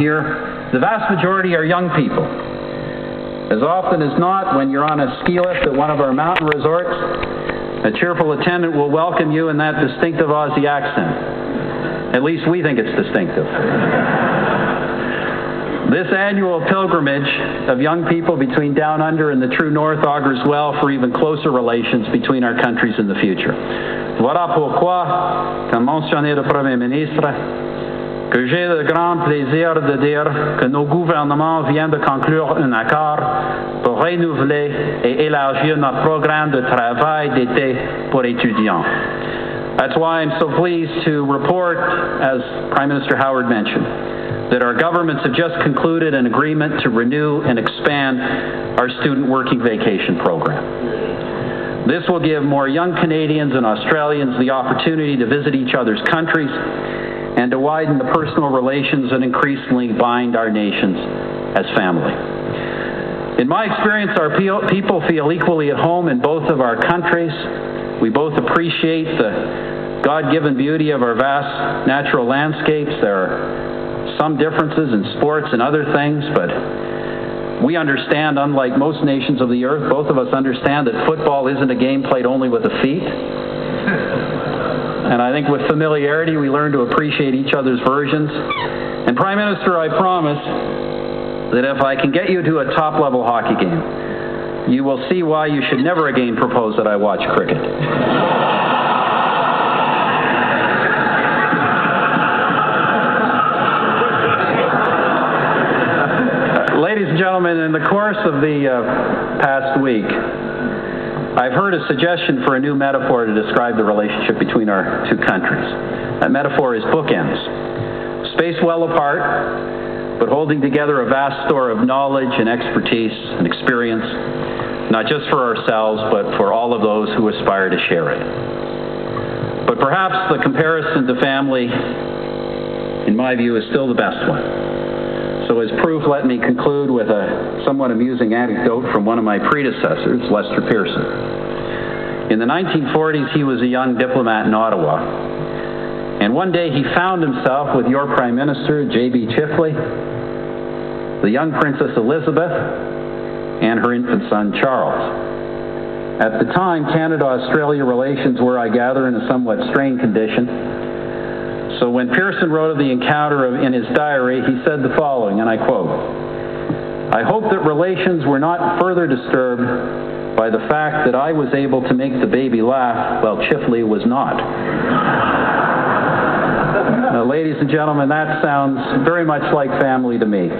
here, the vast majority are young people. As often as not, when you're on a ski lift at one of our mountain resorts, a cheerful attendant will welcome you in that distinctive Aussie accent. At least we think it's distinctive. This annual pilgrimage of young people between Down Under and the true North augurs well for even closer relations between our countries in the future. Voilà pourquoi, comme mentionné le Premier ministre, que j'ai le grand plaisir de dire que nos gouvernements viennent de conclure un accord pour renouveler et élargir notre programme de travail d'été pour étudiants. That's why I'm so pleased to report, as Prime Minister Howard mentioned, that our governments have just concluded an agreement to renew and expand our student working vacation program. This will give more young Canadians and Australians the opportunity to visit each other's countries and to widen the personal relations that increasingly bind our nations as family. In my experience, our people feel equally at home in both of our countries. We both appreciate the God-given beauty of our vast natural landscapes. There are some differences in sports and other things, but we understand, unlike most nations of the earth, both of us understand that football isn't a game played only with the feet. And I think with familiarity, we learn to appreciate each other's versions. And Prime Minister, I promise that if I can get you to a top-level hockey game, you will see why you should never again propose that I watch cricket. Ladies and gentlemen, in the course of the past week, I've heard a suggestion for a new metaphor to describe the relationship between our two countries. That metaphor is bookends. Spaced well apart, but holding together a vast store of knowledge and expertise and experience, not just for ourselves, but for all of those who aspire to share it. But perhaps the comparison to family, in my view, is still the best one. So as proof, let me conclude with a somewhat amusing anecdote from one of my predecessors, Lester Pearson. In the 1940s, he was a young diplomat in Ottawa. And one day he found himself with your Prime Minister, J.B. Chifley, the young Princess Elizabeth, and her infant son, Charles. At the time, Canada-Australia relations were, I gather, in a somewhat strained condition. So when Pearson wrote of the encounter in his diary, he said the following, and I quote, "I hope that relations were not further disturbed by the fact that I was able to make the baby laugh while Chifley was not." Now, ladies and gentlemen, that sounds very much like family to me.